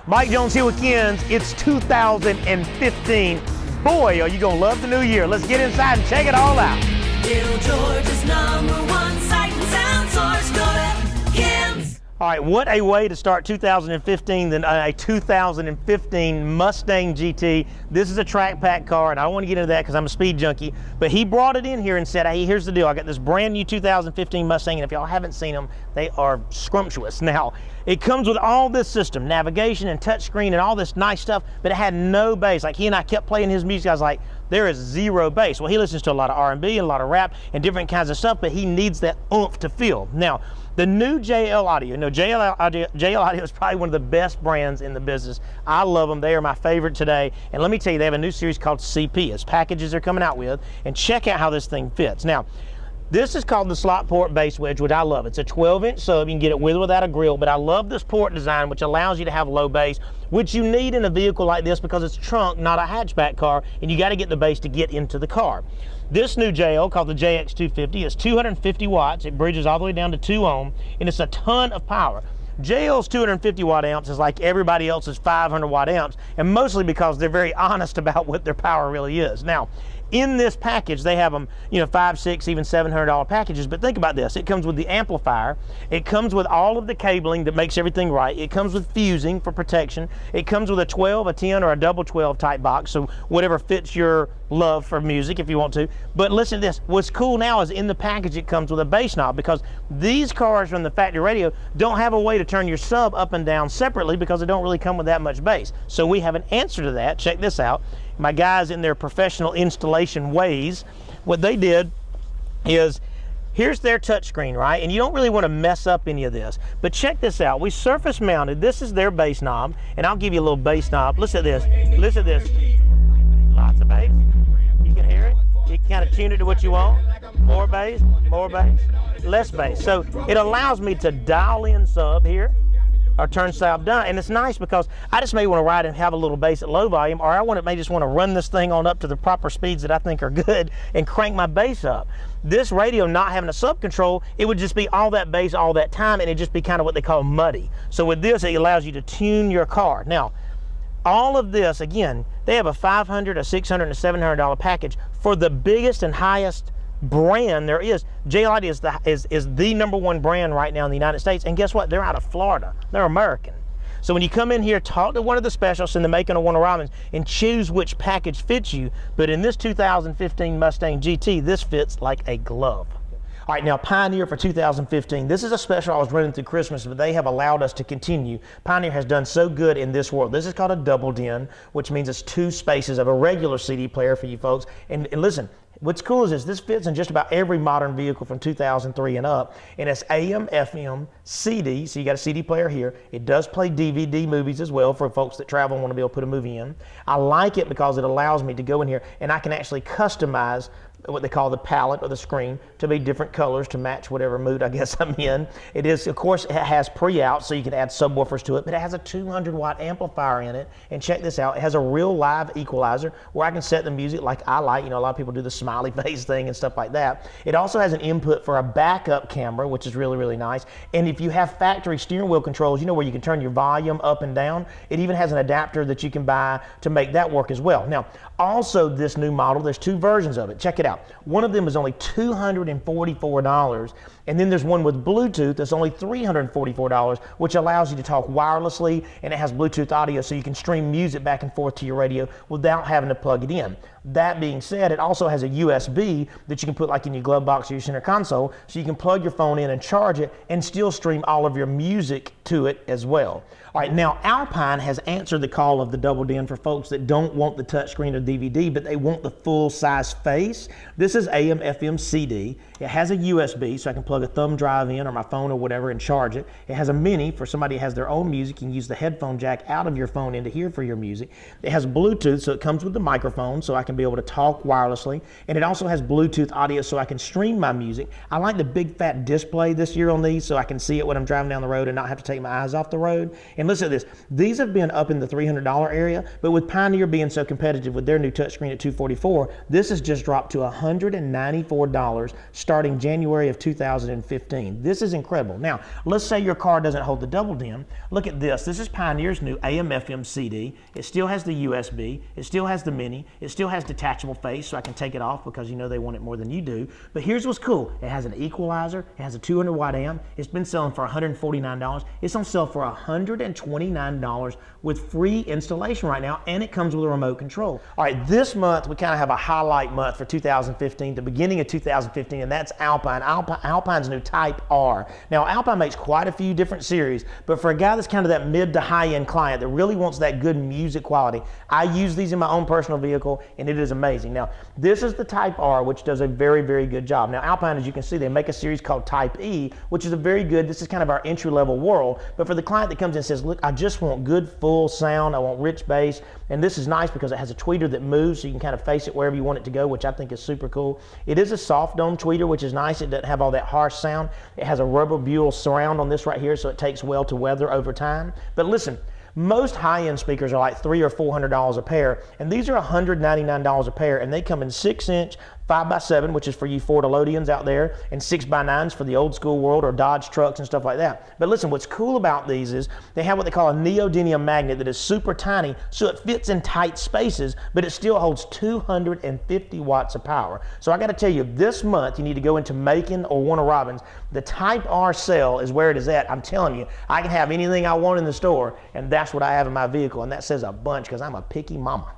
Mike Jones here with Ken's. It's 2015. Boy, are you going to love the new year. Let's get inside and check it all out. Little Georgia's #1 sight and sound source. Go to Ken's. All right, what a way to start 2015 than a 2015 Mustang GT. This is a track pack car, and I don't want to get into that because I'm a speed junkie, but he brought it in here and said, hey, here's the deal. I got this brand new 2015 Mustang, and if y'all haven't seen them, they are scrumptious. Now, it comes with all this system, navigation and touchscreen and all this nice stuff, but it had no bass. Like, he and I kept playing his music. I was like, there is zero bass. Well, he listens to a lot of R&B and a lot of rap and different kinds of stuff, but he needs that oomph to feel. Now, the new JL Audio. No, JL Audio is probably one of the best brands in the business. I love them. They are my favorite today. And let me tell you, they have a new series called CP. It's packages they're coming out with. And check out how this thing fits. Now, this is called the slot port bass wedge, which I love. It's a 12-inch sub. You can get it with or without a grill, but I love this port design, which allows you to have low bass, which you need in a vehicle like this because it's a trunk, not a hatchback car, and you got to get the bass to get into the car. This new JL, called the JX250, is 250 watts. It bridges all the way down to 2 ohm, and it's a ton of power. JL's 250 watt amps is like everybody else's 500 watt amps, and mostly because they're very honest about what their power really is. Now, in this package, they have them, you know, $500, $600, even $700 packages. But think about this. It comes with the amplifier. It comes with all of the cabling that makes everything right. It comes with fusing for protection. It comes with a 12, a 10, or a double 12 type box. So whatever fits your love for music if you want to. But listen to this. What's cool now is in the package, it comes with a bass knob, because these cars from the factory radio don't have a way to turn your sub up and down separately because they don't really come with that much bass. So we have an answer to that. Check this out. My guys in their professional installation ways, what they did is, here's their touchscreen, right? And you don't really want to mess up any of this. But check this out. We surface mounted. This is their bass knob, and I'll give you a little bass knob. Listen to this. Listen to this. Lots of bass. You can hear it. You can kind of tune it to what you want. More bass, less bass. So it allows me to dial in sub here, or turn sub down, and it's nice because I just may want to ride and have a little bass at low volume, or I may just want to run this thing on up to the proper speeds that I think are good and crank my bass up. This radio not having a sub control, it would just be all that bass all that time, and it'd just be kind of what they call muddy. So with this, it allows you to tune your car. Now, all of this, again, they have a $500, a $600, and a $700 package for the biggest and highest brand there is. JL Audio is the #1 brand right now in the United States, and guess what? They're out of Florida. They're American. So when you come in here, talk to one of the specialists in the making of Warner Robins and choose which package fits you. But in this 2015 Mustang GT, this fits like a glove. All right, now Pioneer for 2015. This is a special I was running through Christmas, but they have allowed us to continue. Pioneer has done so good in this world. This is called a double DIN, which means it's 2 spaces of a regular CD player for you folks. And listen, what's cool is this fits in just about every modern vehicle from 2003 and up, and it's AM, FM, CD, so you got a CD player here. It does play DVD movies as well for folks that travel and want to be able to put a movie in. I like it because it allows me to go in here and I can actually customize what they call the palette or the screen to be different colors to match whatever mood I guess I'm in. It is, of course, it has pre-out, so you can add subwoofers to it, but it has a 200 watt amplifier in it. And check this out, it has a real live equalizer where I can set the music like I like. You know, a lot of people do the smiley face thing and stuff like that. It also has an input for a backup camera, which is really, really nice. And if you have factory steering wheel controls, you know, where you can turn your volume up and down, it even has an adapter that you can buy to make that work as well. Now, also this new model, there's 2 versions of it. Check it out. One of them is only $244, and then there's one with Bluetooth that's only $344, which allows you to talk wirelessly, and it has Bluetooth audio so you can stream music back and forth to your radio without having to plug it in. That being said, it also has a USB that you can put like in your glove box or your center console, so you can plug your phone in and charge it and still stream all of your music to it as well. All right, now Alpine has answered the call of the double DIN for folks that don't want the touchscreen or DVD, but they want the full size face. This is AM, FM, CD. It has a USB, so I can plug a thumb drive in or my phone or whatever and charge it. It has a mini for somebody who has their own music. You can use the headphone jack out of your phone into here for your music. It has Bluetooth, so it comes with the microphone, so I can be able to talk wirelessly. And it also has Bluetooth audio, so I can stream my music. I like the big fat display this year on these, so I can see it when I'm driving down the road and not have to take my eyes off the road. And listen to this. These have been up in the $300 area, but with Pioneer being so competitive with their new touchscreen at $244, this has just dropped to $194 starting January of 2015. This is incredible. Now, let's say your car doesn't hold the double dim. Look at this. This is Pioneer's new AM/FM CD. It still has the USB. It still has the mini. It still has detachable face, so I can take it off because you know they want it more than you do. But here's what's cool. It has an equalizer. It has a 200 watt amp. It's been selling for $149. It's on sale for $129 with free installation right now, and it comes with a remote control. All right, this month we kind of have a highlight month for 2015, the beginning of 2015, and that's Alpine. Alpine's new Type R. Now, Alpine makes quite a few different series, but for a guy that's kind of that mid to high-end client that really wants that good music quality, I use these in my own personal vehicle, and it is amazing. Now, this is the Type R, which does a very, very good job. Now, Alpine, as you can see, they make a series called Type E, which is a very good, this is kind of our entry-level world, but for the client that comes in and says, look, I just want good full sound, I want rich bass, and this is nice because it has a tweeter that moves so you can kind of face it wherever you want it to go, which I think is super cool. It is a soft dome tweeter, which is nice. It doesn't have all that harsh sound. It has a rubber buell surround on this right here, so it takes well to weather over time. But listen, most high-end speakers are like $300 or $400 a pair, and these are $199 a pair, and they come in 6-inch, 5x7, which is for you Fordolodians out there, and 6x9s for the old school world or Dodge trucks and stuff like that. But listen, what's cool about these is they have what they call a neodymium magnet that is super tiny, so it fits in tight spaces, but it still holds 250 watts of power. So I got to tell you, this month you need to go into Macon or Warner Robins. The Type R sale is where it is at. I'm telling you, I can have anything I want in the store, and that's what I have in my vehicle, and that says a bunch because I'm a picky mama.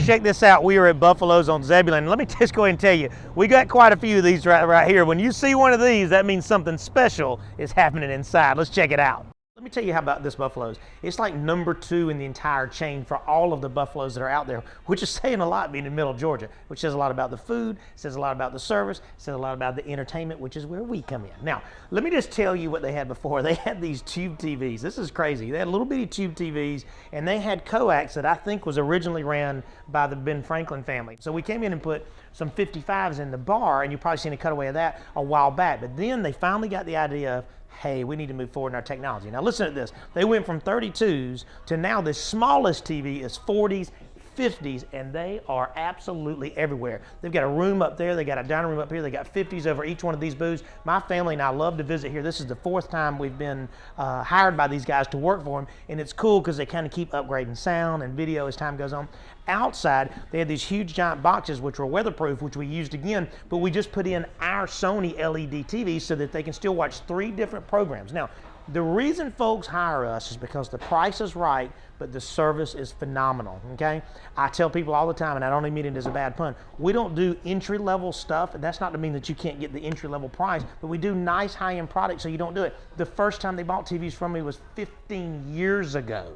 Check this out. We are at Buffalo's on Zebulon. Let me just go ahead and tell you, we got quite a few of these right here. When you see one of these, that means something special is happening inside. Let's check it out. Let me tell you how about this Buffalo's. It's like number 2 in the entire chain for all of the Buffalo's that are out there, which is saying a lot being in middle Georgia, which says a lot about the food, says a lot about the service, says a lot about the entertainment, which is where we come in. Now, let me just tell you what they had before. They had these tube TVs. This is crazy. They had little bitty tube TVs, and they had coax that I think was originally ran by the Ben Franklin family. So we came in and put some 55s in the bar, and you've probably seen a cutaway of that a while back. But then they finally got the idea of, hey, we need to move forward in our technology. Now listen to this. They went from 32s to now the smallest TV is 40s, 50s, and they are absolutely everywhere. They've got a room up there, they got a dining room up here, they got 50s over each one of these booths. My family and I love to visit here. This is the 4th time we've been hired by these guys to work for them, and it's cool because they kind of keep upgrading sound and video as time goes on. Outside, they had these huge giant boxes which were weatherproof, which we used again, but we just put in our Sony LED TVs so that they can still watch 3 different programs. Now, the reason folks hire us is because the price is right, but the service is phenomenal, okay? I tell people all the time, and I don't even mean it as a bad pun, we don't do entry-level stuff, and that's not to mean that you can't get the entry-level price, but we do nice high-end products so you don't do it. The first time they bought TVs from me was 15 years ago.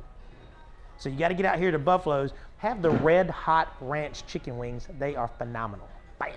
So you got to get out here to Buffalo's, have the Red Hot Ranch chicken wings. They are phenomenal. Bam.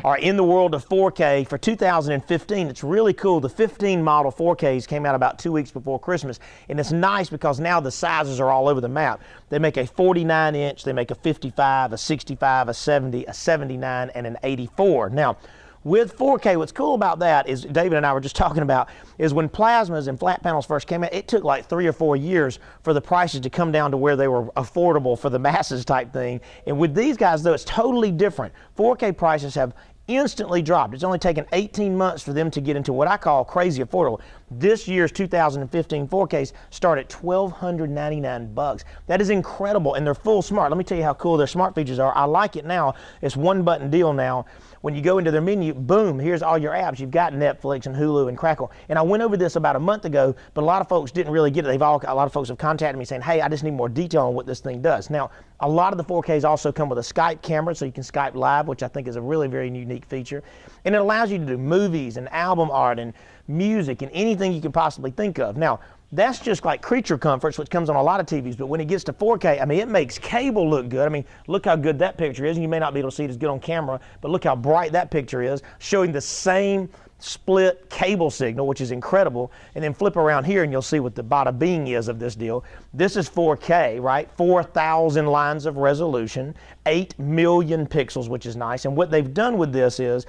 All right, in the world of 4K for 2015, it's really cool. The 15 model 4Ks came out about 2 weeks before Christmas, and it's nice because now the sizes are all over the map. They make a 49-inch, they make a 55, a 65, a 70, a 79, and an 84. Now, with 4K, what's cool about that is, David and I were just talking about, is when plasmas and flat panels first came out, it took like 3 or 4 years for the prices to come down to where they were affordable for the masses type thing. And with these guys, though, it's totally different. 4K prices have instantly dropped. It's only taken 18 months for them to get into what I call crazy affordable. This year's 2015 4Ks start at $1,299. That is incredible, and they're full smart. Let me tell you how cool their smart features are. I like it now. It's one button deal now. When you go into their menu, boom, here's all your apps. You've got Netflix and Hulu and Crackle. And I went over this about a month ago, but a lot of folks didn't really get it. A lot of folks have contacted me saying, hey, I just need more detail on what this thing does. Now, a lot of the 4Ks also come with a Skype camera, so you can Skype live, which I think is a really very unique feature. And it allows you to do movies and album art and music and anything you can possibly think of. Now, that's just like creature comforts, which comes on a lot of TVs, but when it gets to 4K, I mean, it makes cable look good. I mean, look how good that picture is, and you may not be able to see it as good on camera, but look how bright that picture is, showing the same split cable signal, which is incredible. And then flip around here and you'll see what the bada bing is of this deal. This is 4K, right? 4,000 lines of resolution, 8 million pixels, which is nice. And what they've done with this is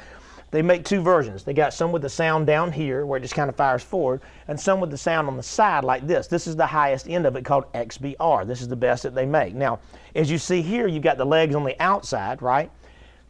They make two versions. They got some with the sound down here where it just kind of fires forward, and some with the sound on the side like this. This is the highest end of it, called XBR. This is the best that they make. Now, as you see here, you've got the legs on the outside, right?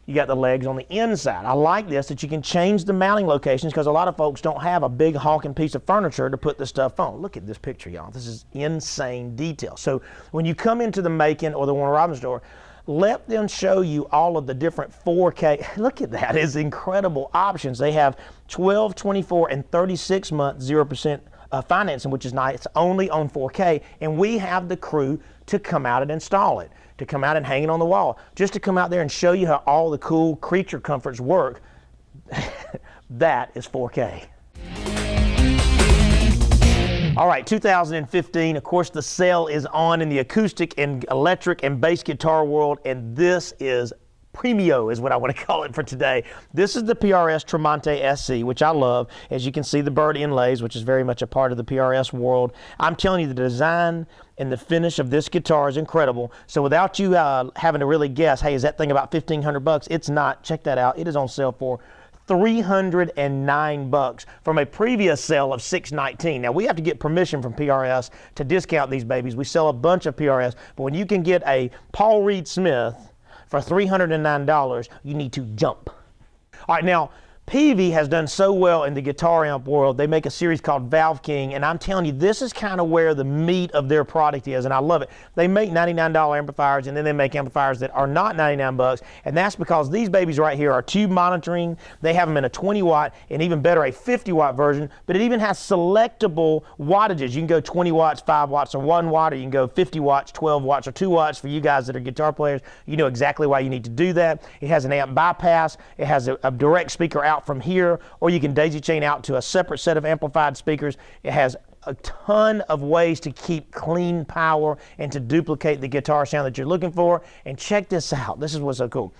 You got the legs on the inside. I like this, that you can change the mounting locations, because a lot of folks don't have a big honking piece of furniture to put this stuff on. Look at this picture, y'all. This is insane detail. So when you come into the Macon or the Warner Robins store, let them show you all of the different 4K. Look at that. It's incredible options. They have 12, 24, and 36 month 0% financing, which is nice. It's only on 4K, and we have the crew to come out and install it, to come out and hang it on the wall, just to come out there and show you how all the cool creature comforts work. That is 4K. All right, 2015, of course, the sale is on in the acoustic and electric and bass guitar world, and this is Premio is what I want to call it for today. This is the PRS Tremonte SC, which I love. As you can see, the bird inlays, which is very much a part of the PRS world. I'm telling you, the design and the finish of this guitar is incredible. So without you having to really guess, hey, is that thing about $1,500? It's not. Check that out. It is on sale for $309 from a previous sale of $619. Now, we have to get permission from PRS to discount these babies. We sell a bunch of PRS, but when you can get a Paul Reed Smith for $309, you need to jump. All right, now, Peavey has done so well in the guitar amp world. They make a series called Valve King, and I'm telling you, this is kind of where the meat of their product is, and I love it. They make $99 amplifiers, and then they make amplifiers that are not $99, and that's because these babies right here are tube monitoring. They have them in a 20 watt, and even better, a 50 watt version, but it even has selectable wattages. You can go 20 watts, 5 watts, or 1 watt, or you can go 50 watts, 12 watts, or 2 watts. For you guys that are guitar players, you know exactly why you need to do that. It has an amp bypass. It has a direct speaker out from here, or you can daisy chain out to a separate set of amplified speakers. It has a ton of ways to keep clean power and to duplicate the guitar sound that you're looking for. And check this out. This is what's so cool.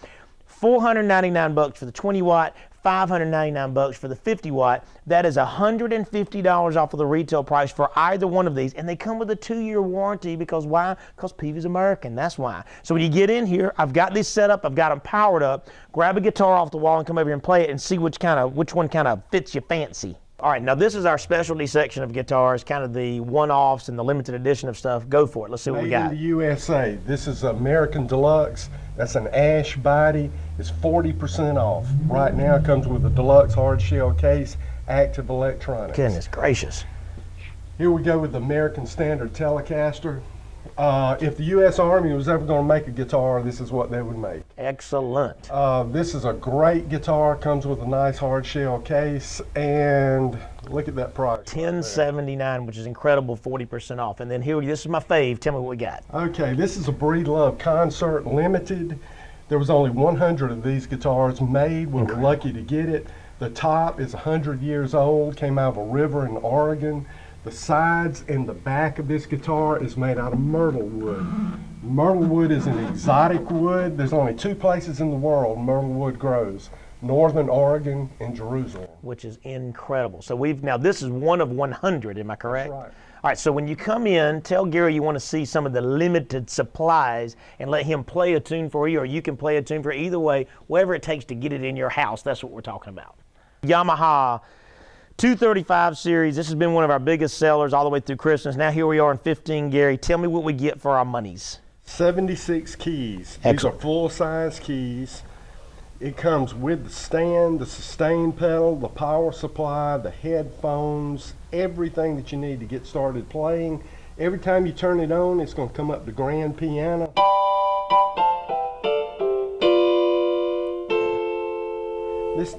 $499 for the 20 watt, $599 for the 50 watt. That is $150 off of the retail price for either one of these. And they come with a 2-year warranty, because why? Because Peavey's American, that's why. So when you get in here, I've got these set up, I've got them powered up. Grab a guitar off the wall and come over here and play it and see which one kind of fits your fancy. All right, now this is our specialty section of guitars, kind of the one-offs and the limited edition of stuff. Go for it. Let's see what we got. Made in the USA. This is American Deluxe. That's an ash body. It's 40% off. Right now it comes with a deluxe hard shell case, active electronics. Goodness gracious. Here we go with the American Standard Telecaster. If the U.S. Army was ever going to make a guitar, this is what they would make. Excellent. This is a great guitar. Comes with a nice hard shell case, and look at that price. $1079, which is incredible, 40% off. And then here, this is my fave. Tell me what we got. Okay, this is a Breedlove Concert Limited. There was only 100 of these guitars made. We were lucky to get it. The top is 100 years old. Came out of a river in Oregon. The sides and the back of this guitar is made out of myrtle wood. Myrtle wood is an exotic wood. There's only 2 places in the world myrtle wood grows: Northern Oregon and Jerusalem. Which is incredible. So now this is one of 100, am I correct? That's right. All right, so when you come in, tell Gary you want to see some of the limited supplies and let him play a tune for you, or you can play a tune for you. Either way, whatever it takes to get it in your house, that's what we're talking about. Yamaha 235 series. This has been one of our biggest sellers all the way through Christmas. Now here we are in 15, Gary. Tell me what we get for our monies. 76 keys. Excellent. These are full-size keys. It comes with the stand, the sustain pedal, the power supply, the headphones, everything that you need to get started playing. Every time you turn it on, it's going to come up the grand piano.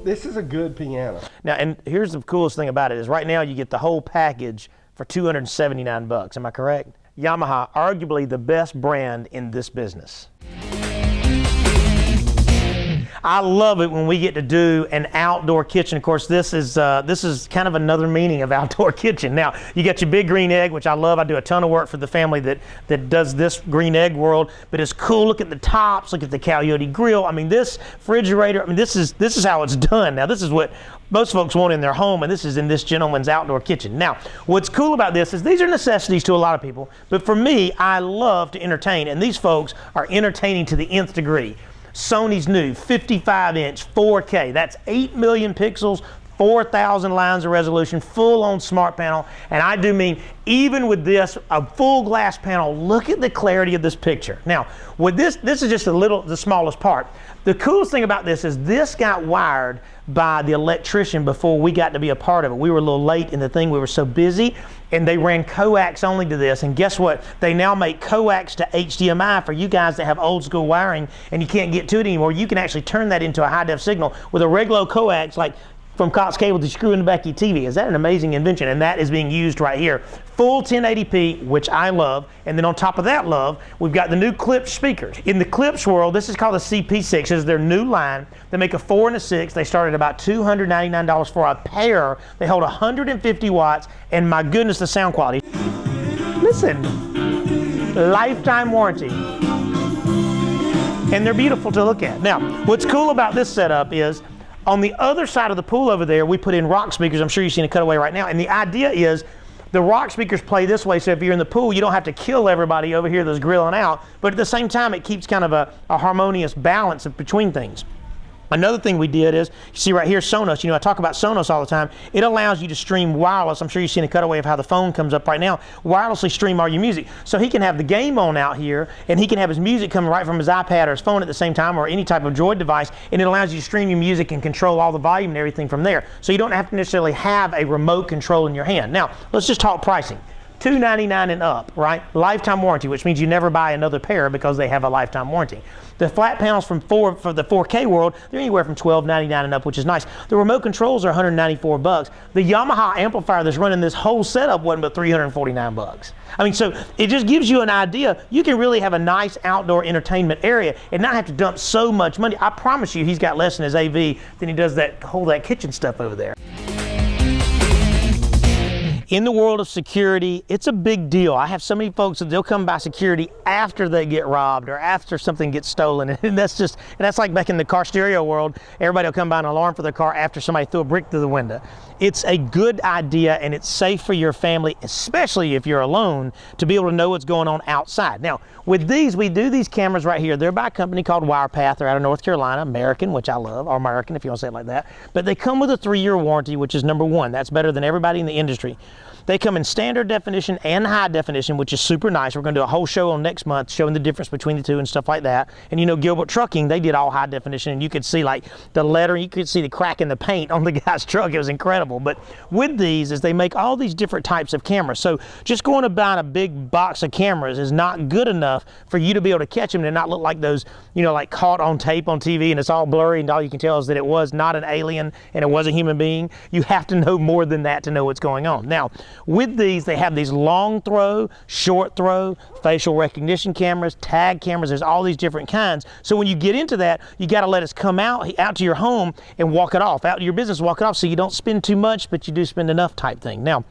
This is a good piano. Now, and here's the coolest thing about it is right now you get the whole package for $279. Am I correct? Yamaha, arguably the best brand in this business. I love it when we get to do an outdoor kitchen. Of course, this is kind of another meaning of outdoor kitchen. Now, you got your big green egg, which I love. I do a ton of work for the family that does this green egg world. But it's cool. Look at the tops. Look at the Coyote grill. I mean, this refrigerator. I mean, this is how it's done. Now, this is what most folks want in their home, and this is in this gentleman's outdoor kitchen. Now, what's cool about this is these are necessities to a lot of people. But for me, I love to entertain, and these folks are entertaining to the nth degree. Sony's new 55-inch 4K. That's 8 million pixels, 4,000 lines of resolution, full-on smart panel. And I do mean, even with this, a full glass panel, look at the clarity of this picture. Now, with this is just the smallest part. The coolest thing about this is this got wired by the electrician before we got to be a part of it. We were a little late in the thing, we were so busy, and they ran coax only to this. And guess what? They now make coax to HDMI for you guys that have old school wiring and you can't get to it anymore. You can actually turn that into a high def signal with a regular coax, like from Cox Cable to screw in the back of your TV. Is that an amazing invention? And that is being used right here. Full 1080p, which I love. And then on top of that love, we've got the new Klipsch speakers. In the Klipsch world, this is called the CP6. This is their new line. They make a 4 and a 6. They start at about $299 for a pair. They hold 150 watts, and my goodness, the sound quality. Listen, lifetime warranty. And they're beautiful to look at. Now, what's cool about this setup is, on the other side of the pool over there, we put in rock speakers. I'm sure you've seen a cutaway right now. And the idea is the rock speakers play this way, so if you're in the pool, you don't have to kill everybody over here that's grilling out. But at the same time, it keeps kind of a harmonious balance between things. Another thing we did is, you see right here, Sonos. You know, I talk about Sonos all the time. It allows you to stream wireless. I'm sure you've seen a cutaway of how the phone comes up right now. Wirelessly stream all your music. So he can have the game on out here, and he can have his music coming right from his iPad or his phone at the same time, or any type of Droid device, and it allows you to stream your music and control all the volume and everything from there. So you don't have to necessarily have a remote control in your hand. Now, let's just talk pricing. $299 and up, right? Lifetime warranty, which means you never buy another pair because they have a lifetime warranty. The flat panels for the 4K world, they're anywhere from $12.99 and up, which is nice. The remote controls are $194. The Yamaha amplifier that's running this whole setup wasn't but $349. I mean, so it just gives you an idea. You can really have a nice outdoor entertainment area and not have to dump so much money. I promise you, he's got less in his AV than he does that kitchen stuff over there. In the world of security, it's a big deal. I have so many folks that they'll come by security after they get robbed or after something gets stolen. And that's like back in the car stereo world. Everybody will come by an alarm for their car after somebody threw a brick through the window. It's a good idea, and it's safe for your family, especially if you're alone, to be able to know what's going on outside. Now, with these, we do these cameras right here. They're by a company called Wirepath. They're out of North Carolina, American, which I love, or American if you want to say it like that. But they come with a 3-year warranty, which is number one. That's better than everybody in the industry. They come in standard definition and high definition, which is super nice. We're going to do a whole show on next month showing the difference between the two and stuff like that. And you know, Gilbert Trucking, they did all high definition, and you could see like the letter, you could see the crack in the paint on the guy's truck. It was incredible. But with these is they make all these different types of cameras. So just going to buy a big box of cameras is not good enough for you to be able to catch them and not look like those, you know, like caught on tape on TV and it's all blurry and all you can tell is that it was not an alien and it was a human being. You have to know more than that to know what's going on. Now, with these, they have these long throw, short throw, facial recognition cameras, tag cameras. There's all these different kinds. So when you get into that, you got to let us come out to your home and walk it off, out to your business, walk it off, so you don't spend too much, but you do spend enough type thing. Now,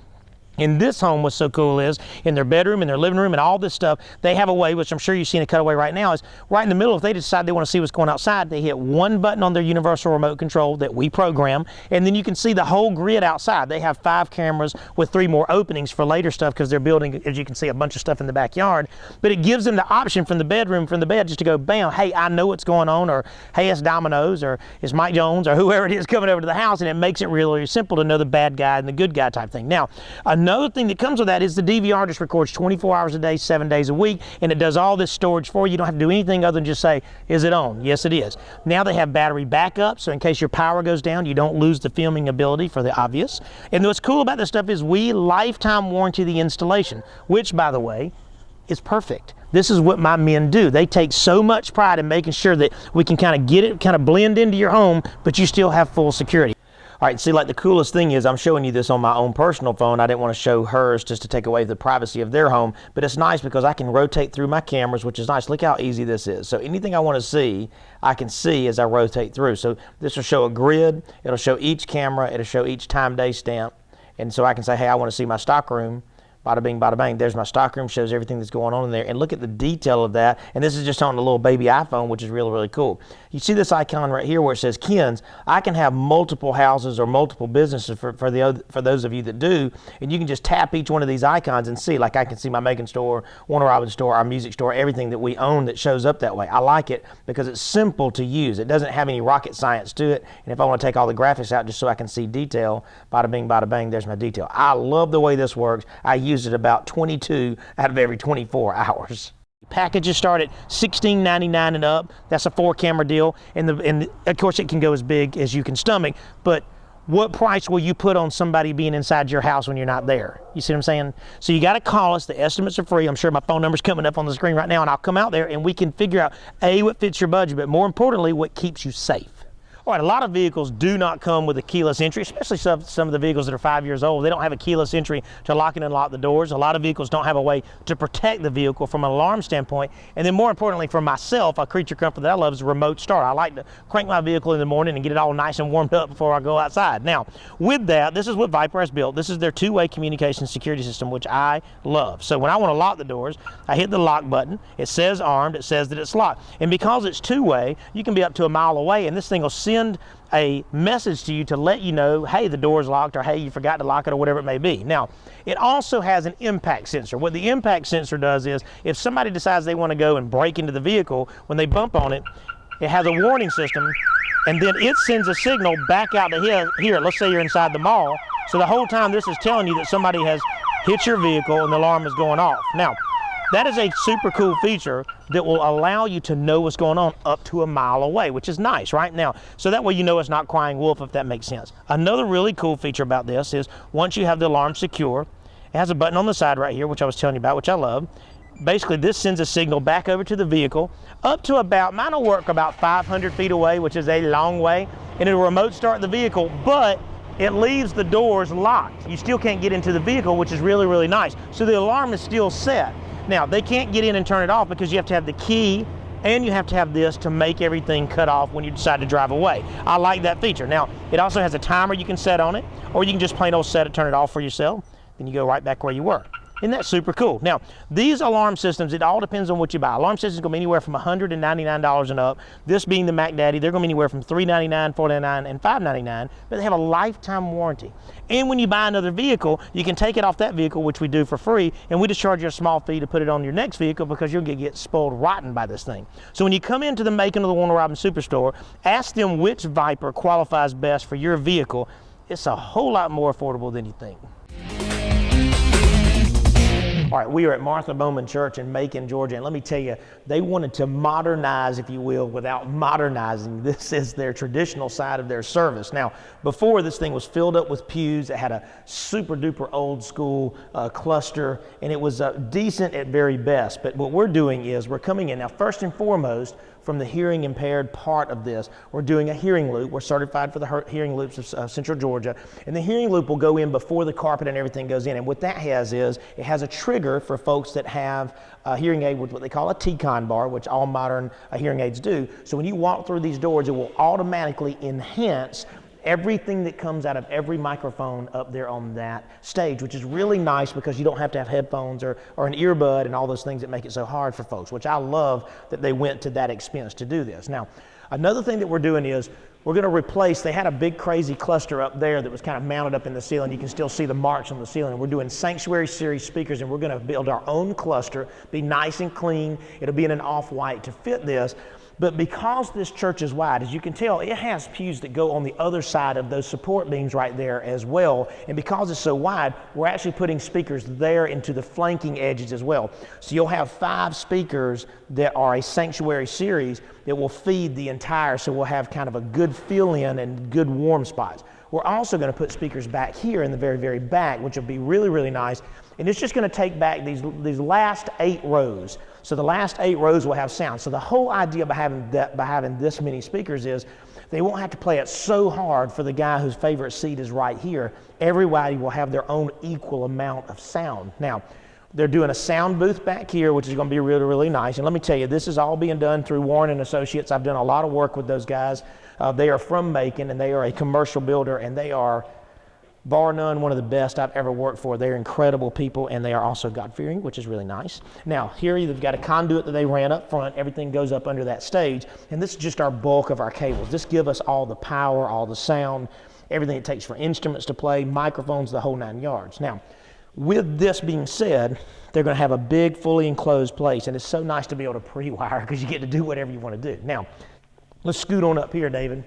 in this home, what's so cool is in their bedroom, in their living room, and all this stuff, they have a way, which I'm sure you've seen a cutaway right now, is right in the middle. If they decide they want to see what's going outside, they hit one button on their universal remote control that we program, and then you can see the whole grid outside. They have 5 cameras with 3 more openings for later stuff because they're building, as you can see, a bunch of stuff in the backyard. But it gives them the option from the bedroom, from the bed, just to go, bam, hey, I know what's going on, or hey, it's Domino's, or it's Mike Jones, or whoever it is coming over to the house, and it makes it really, really simple to know the bad guy and the good guy type thing. Now, another thing that comes with that is the DVR just records 24 hours a day, 7 days a week, and it does all this storage for you. You don't have to do anything other than just say, is it on? Yes, it is. Now they have battery backup, so in case your power goes down, you don't lose the filming ability for the obvious. And what's cool about this stuff is we lifetime warranty the installation, which, by the way, is perfect. This is what my men do. They take so much pride in making sure that we can kind of get it, kind of blend into your home, but you still have full security. All right, see, like the coolest thing is I'm showing you this on my own personal phone. I didn't want to show hers just to take away the privacy of their home, but it's nice because I can rotate through my cameras, which is nice. Look how easy this is. So anything I want to see, I can see as I rotate through. So this will show a grid. It'll show each camera. It'll show each time, day stamp. And so I can say, hey, I want to see my stock room. bada bing, bada bang. There's my stockroom, shows everything that's going on in there. And look at the detail of that. And this is just on the little baby iPhone, which is really, really cool. You see this icon right here where it says Ken's. I can have multiple houses or multiple businesses for those of you that do. And you can just tap each one of these icons and see, like I can see my Macon store, Warner Robins store, our music store, everything that we own that shows up that way. I like it because it's simple to use. It doesn't have any rocket science to it. And if I want to take all the graphics out just so I can see detail, bada bing, bada bang, there's my detail. I love the way this works. I use it about 22 out of every 24 hours. Packages start at $16.99 and up. That's a 4-camera deal. And of course it can go as big as you can stomach, but what price will you put on somebody being inside your house when you're not there? You see what I'm saying? So you got to call us. The estimates are free. I'm sure my phone number's coming up on the screen right now, and I'll come out there and we can figure out, A, what fits your budget, but more importantly, what keeps you safe. All right, a lot of vehicles do not come with a keyless entry, especially some of the vehicles that are 5 years old. They don't have a keyless entry to lock and unlock the doors. A lot of vehicles don't have a way to protect the vehicle from an alarm standpoint. And then more importantly for myself, a creature comfort that I love is a remote start. I like to crank my vehicle in the morning and get it all nice and warmed up before I go outside. Now, with that, this is what Viper has built. This is their two-way communication security system, which I love. So when I want to lock the doors, I hit the lock button. It says armed. It says that it's locked. And because it's two-way, you can be up to a mile away, and this thing will send a message to you to let you know, hey, the door's locked, or hey, you forgot to lock it, or whatever it may be. Now, it also has an impact sensor. What the impact sensor does is, if somebody decides they want to go and break into the vehicle, when they bump on it, it has a warning system, and then it sends a signal back out to here. Let's say you're inside the mall. So the whole time this is telling you that somebody has hit your vehicle and the alarm is going off. Now, that is a super cool feature that will allow you to know what's going on up to a mile away, which is nice right now. So that way you know it's not crying wolf, if that makes sense. Another really cool feature about this is once you have the alarm secure, it has a button on the side right here, which I was telling you about, which I love. Basically, this sends a signal back over to the vehicle up to about, mine will work about 500 feet away, which is a long way, and it'll remote start the vehicle, but it leaves the doors locked. You still can't get into the vehicle, which is really, really nice. So the alarm is still set. Now, they can't get in and turn it off because you have to have the key and you have to have this to make everything cut off when you decide to drive away. I like that feature. Now, it also has a timer you can set on it, or you can just plain old set it, turn it off for yourself, then you go right back where you were. Isn't that super cool? Now, these alarm systems, it all depends on what you buy. Alarm systems are going to be anywhere from $199 and up. This being the Mac Daddy, they're going to be anywhere from $399, $499, and $599, but they have a lifetime warranty. And when you buy another vehicle, you can take it off that vehicle, which we do for free, and we just charge you a small fee to put it on your next vehicle because you'll get spoiled rotten by this thing. So when you come into the Macon of the Warner Robins Superstore, ask them which Viper qualifies best for your vehicle. It's a whole lot more affordable than you think. All right, we are at Martha Bowman Church in Macon, Georgia, and let me tell you, they wanted to modernize, if you will, without modernizing. This is their traditional side of their service. Now, before, this thing was filled up with pews. It had a super duper old school cluster, and it was decent at very best. But what we're doing is we're coming in. Now, first and foremost, from the hearing impaired part of this, we're doing a hearing loop. We're certified for the hearing loops of Central Georgia. And the hearing loop will go in before the carpet and everything goes in. And what that has is, it has a trigger for folks that have a hearing aid with what they call a T-con bar, which all modern hearing aids do. So when you walk through these doors, it will automatically enhance everything that comes out of every microphone up there on that stage, which is really nice because you don't have to have headphones or an earbud and all those things that make it so hard for folks, which I love that they went to that expense to do this. Now, another thing that we're doing is we're going to replace, they had a big crazy cluster up there that was kind of mounted up in the ceiling. You can still see the marks on the ceiling. We're doing Sanctuary Series speakers, and we're going to build our own cluster, be nice and clean. It'll be in an off-white to fit this. But because this church is wide, as you can tell, it has pews that go on the other side of those support beams right there as well. And because it's so wide, we're actually putting speakers there into the flanking edges as well. So you'll have 5 speakers that are a Sanctuary Series that will feed the entire, so we'll have kind of a good fill-in and good warm spots. We're also going to put speakers back here in the very, very back, which will be really, really nice. And it's just going to take back these last 8 rows. So the last 8 rows will have sound. So the whole idea by having this many speakers is they won't have to play it so hard for the guy whose favorite seat is right here. Everybody will have their own equal amount of sound. Now, they're doing a sound booth back here, which is going to be really, really nice. And let me tell you, this is all being done through Warren and Associates. I've done a lot of work with those guys. They are from Macon, and they are a commercial builder, and they are bar none, one of the best I've ever worked for. They're incredible people, and they are also God-fearing, which is really nice. Now, here you've got a conduit that they ran up front. Everything goes up under that stage, and this is just our bulk of our cables. This gives us all the power, all the sound, everything it takes for instruments to play, microphones, the whole 9 yards. Now, with this being said, they're going to have a big, fully enclosed place, and it's so nice to be able to pre-wire because you get to do whatever you want to do. Now, let's scoot on up here, David.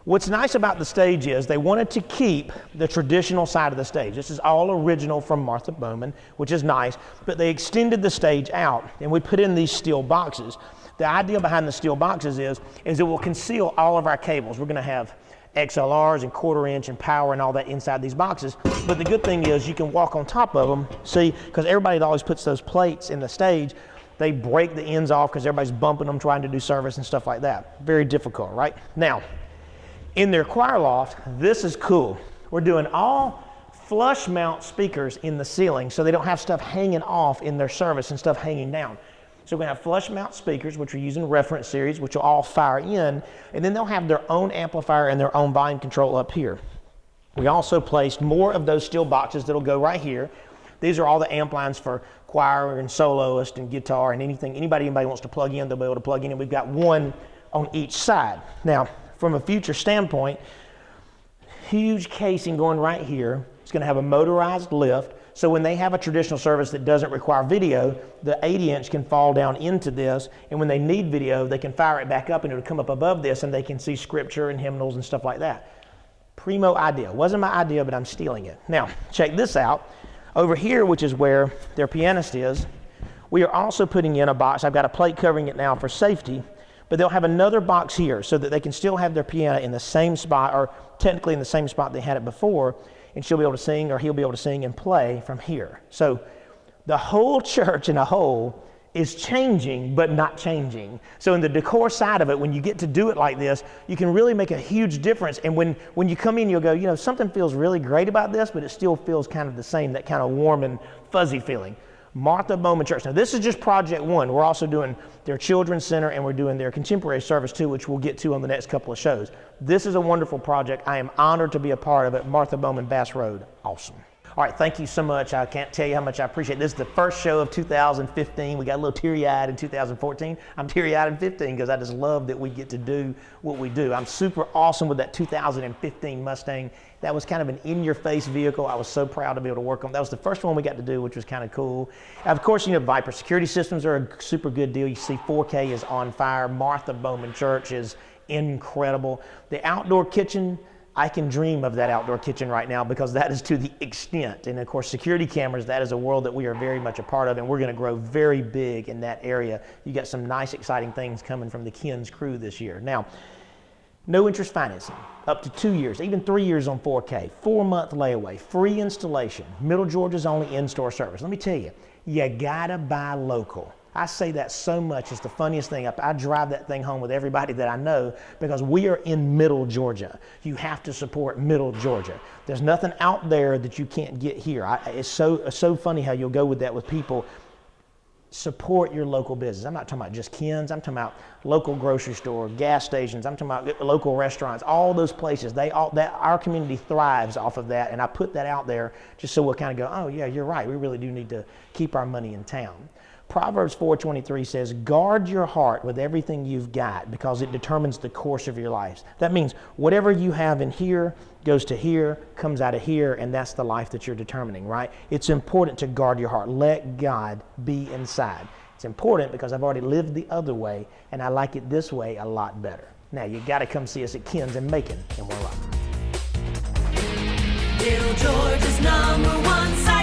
What's nice about the stage is they wanted to keep the traditional side of the stage. This is all original from Martha Bowman, which is nice, but they extended the stage out, and we put in these steel boxes. The idea behind the steel boxes is it will conceal all of our cables. We're going to have XLRs and 1/4 inch and power and all that inside these boxes. But the good thing is you can walk on top of them, see, because everybody that always puts those plates in the stage, they break the ends off because everybody's bumping them trying to do service and stuff like that. Very difficult, right? Now, in their choir loft, this is cool. We're doing all flush mount speakers in the ceiling so they don't have stuff hanging off in their service and stuff hanging down. So we're going to have flush mount speakers, which are using reference series, which will all fire in, and then they'll have their own amplifier and their own volume control up here. We also placed more of those steel boxes that'll go right here. These are all the amp lines for choir and soloist and guitar and anything, anybody wants to plug in, they'll be able to plug in, and we've got one on each side. Now, from a future standpoint, huge casing going right here. It's going to have a motorized lift, so when they have a traditional service that doesn't require video, the 80-inch can fall down into this, and when they need video, they can fire it back up and it'll come up above this and they can see scripture and hymnals and stuff like that. Primo idea. Wasn't my idea, but I'm stealing it. Now, check this out. Over here, which is where their pianist is, we are also putting in a box. I've got a plate covering it now for safety, but they'll have another box here so that they can still have their piano in the same spot, or technically in the same spot they had it before, and she'll be able to sing, or he'll be able to sing and play from here. So the whole church in a whole is changing, but not changing. So in the decor side of it, when you get to do it like this, you can really make a huge difference. And when you come in, you'll go, you know, something feels really great about this, but it still feels kind of the same, that kind of warm and fuzzy feeling. Martha Bowman Church. Now, this is just project one. We're also doing their children's center, and we're doing their contemporary service too, which we'll get to on the next couple of shows. This is a wonderful project. I am honored to be a part of it. Martha Bowman, Bass Road. Awesome. All right, thank you so much. I can't tell you how much I appreciate it. This is the first show of 2015. We got a little teary-eyed in 2014. I'm teary-eyed in 15 because I just love that we get to do what we do. I'm super awesome with that 2015 Mustang. That was kind of an in-your-face vehicle. I was so proud to be able to work on. That was the first one we got to do, which was kind of cool. Of course, you know, Viper security systems are a super good deal. You see 4K is on fire. Martha Bowman Church is incredible. The outdoor kitchen, I can dream of that outdoor kitchen right now because that is to the extent. And of course, security cameras, that is a world that we are very much a part of, and we're going to grow very big in that area. You got some nice, exciting things coming from the Ken's crew this year. Now, no interest financing, up to 2 years, even 3 years on 4K, 4-month layaway, free installation, Middle Georgia's only in-store service. Let me tell you, you gotta buy local. I say that so much. It's the funniest thing. I drive that thing home with everybody that I know because we are in Middle Georgia. You have to support Middle Georgia. There's nothing out there that you can't get here. It's so funny how you'll go with that with people. Support your local business. I'm not talking about just Ken's. I'm talking about local grocery store, gas stations. I'm talking about local restaurants. All those places. Our community thrives off of that, and I put that out there just so we'll kind of go, oh yeah, you're right. We really do need to keep our money in town. Proverbs 4:23 says, guard your heart with everything you've got because it determines the course of your life. That means whatever you have in here goes to here, comes out of here, and that's the life that you're determining, right? It's important to guard your heart. Let God be inside. It's important because I've already lived the other way, and I like it this way a lot better. Now, you got to come see us at Ken's in Macon, and we're live. Little Georgia's #1 site.